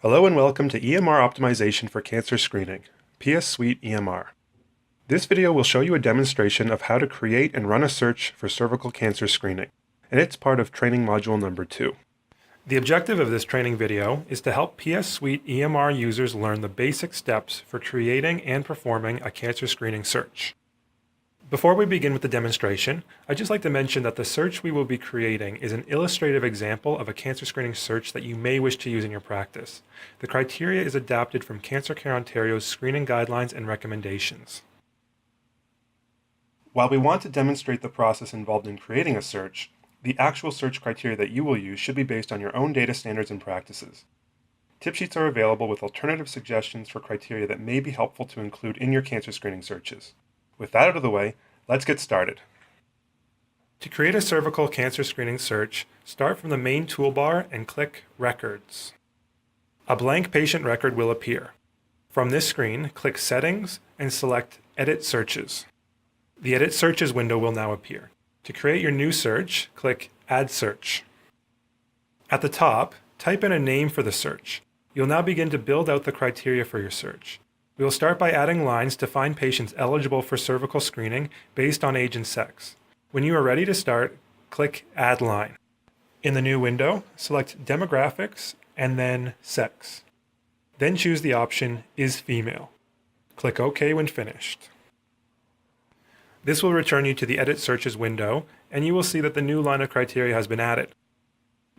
Hello and welcome to EMR Optimization for Cancer Screening, PS Suite EMR. This video will show you a demonstration of how to create and run a search for cervical cancer screening, and it's part of training module number 2. The objective of this training video is to help PS Suite EMR users learn the basic steps for creating and performing a cancer screening search. Before we begin with the demonstration, I'd just like to mention that the search we will be creating is an illustrative example of a cancer screening search that you may wish to use in your practice. The criteria is adapted from Cancer Care Ontario's screening guidelines and recommendations. While we want to demonstrate the process involved in creating a search, the actual search criteria that you will use should be based on your own data standards and practices. Tip sheets are available with alternative suggestions for criteria that may be helpful to include in your cancer screening searches. With that out of the way, let's get started. To create a cervical cancer screening search, start from the main toolbar and click Records. A blank patient record will appear. From this screen, click Settings and select Edit Searches. The Edit Searches window will now appear. To create your new search, click Add Search. At the top, type in a name for the search. You'll now begin to build out the criteria for your search. We will start by adding lines to find patients eligible for cervical screening based on age and sex. When you are ready to start, click Add Line. In the new window, select Demographics and then Sex. Then choose the option Is Female. Click OK when finished. This will return you to the Edit Searches window, and you will see that the new line of criteria has been added.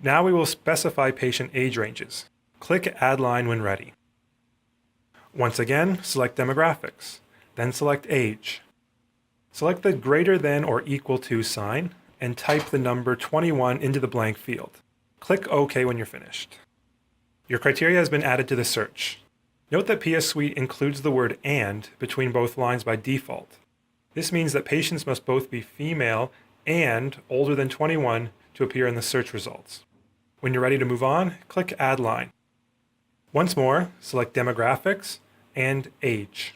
Now we will specify patient age ranges. Click Add Line when ready. Once again, select Demographics, then select Age. Select the greater than or equal to sign and type the number 21 into the blank field. Click OK when you're finished. Your criteria has been added to the search. Note that PS Suite includes the word AND between both lines by default. This means that patients must both be female and older than 21 to appear in the search results. When you're ready to move on, click Add Line. Once more, select Demographics and Age.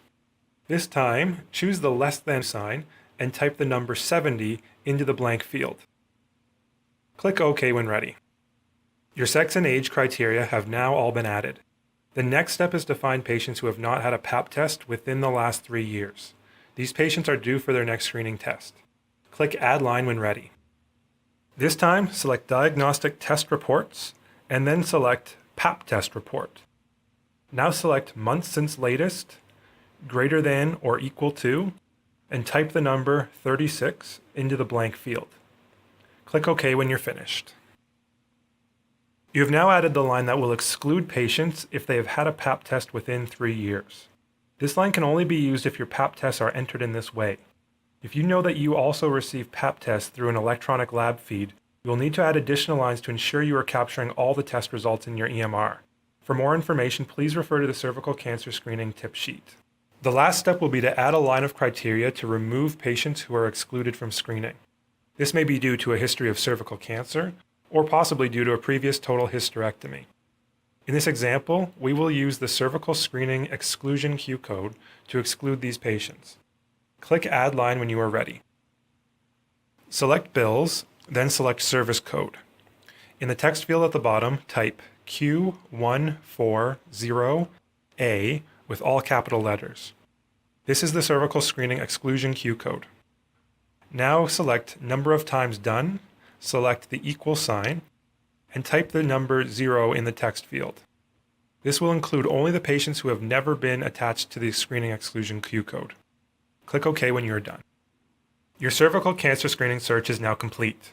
This time, choose the less than sign and type the number 70 into the blank field. Click OK when ready. Your sex and age criteria have now all been added. The next step is to find patients who have not had a Pap test within the last 3 years. These patients are due for their next screening test. Click Add Line when ready. This time, select Diagnostic Test Reports and then select Pap Test Report. Now select Month Since Latest, greater than or equal to, and type the number 36 into the blank field. Click OK when you're finished. You have now added the line that will exclude patients if they have had a Pap test within 3 years. This line can only be used if your Pap tests are entered in this way. If you know that you also receive Pap tests through an electronic lab feed, you will need to add additional lines to ensure you are capturing all the test results in your EMR. For more information, please refer to the cervical cancer screening tip sheet. The last step will be to add a line of criteria to remove patients who are excluded from screening. This may be due to a history of cervical cancer, or possibly due to a previous total hysterectomy. In this example, we will use the cervical screening exclusion Q code to exclude these patients. Click Add Line when you are ready. Select Bills, then select Service Code. In the text field at the bottom, type Q140A with all capital letters. This is the cervical screening exclusion Q code. Now select Number of Times Done, select the equal sign, and type the number 0 in the text field. This will include only the patients who have never been attached to the screening exclusion Q code. Click OK when you are done. Your cervical cancer screening search is now complete.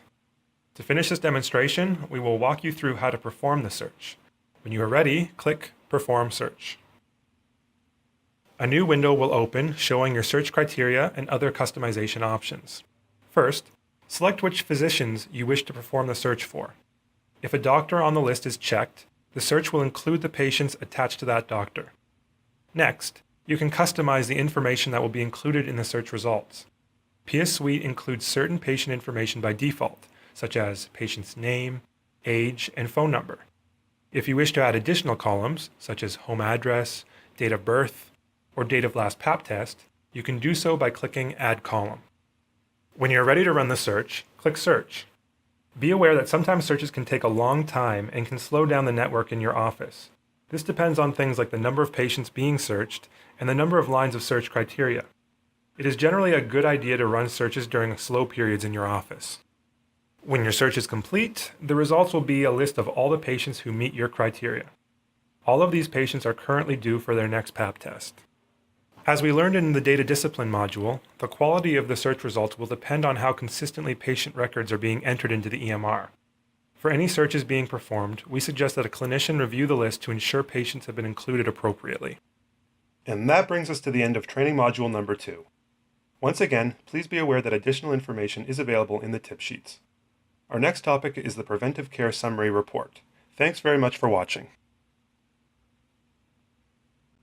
To finish this demonstration, we will walk you through how to perform the search. When you are ready, click Perform Search. A new window will open showing your search criteria and other customization options. First, select which physicians you wish to perform the search for. If a doctor on the list is checked, the search will include the patients attached to that doctor. Next, you can customize the information that will be included in the search results. PS Suite includes certain patient information by default, such as patient's name, age, and phone number. If you wish to add additional columns, such as home address, date of birth, or date of last Pap test, you can do so by clicking Add Column. When you're ready to run the search, click Search. Be aware that sometimes searches can take a long time and can slow down the network in your office. This depends on things like the number of patients being searched and the number of lines of search criteria. It is generally a good idea to run searches during slow periods in your office. When your search is complete, the results will be a list of all the patients who meet your criteria. All of these patients are currently due for their next Pap test. As we learned in the Data Discipline module, the quality of the search results will depend on how consistently patient records are being entered into the EMR. For any searches being performed, we suggest that a clinician review the list to ensure patients have been included appropriately. And that brings us to the end of training module number 2. Once again, please be aware that additional information is available in the tip sheets. Our next topic is the Preventive Care Summary Report. Thanks very much for watching.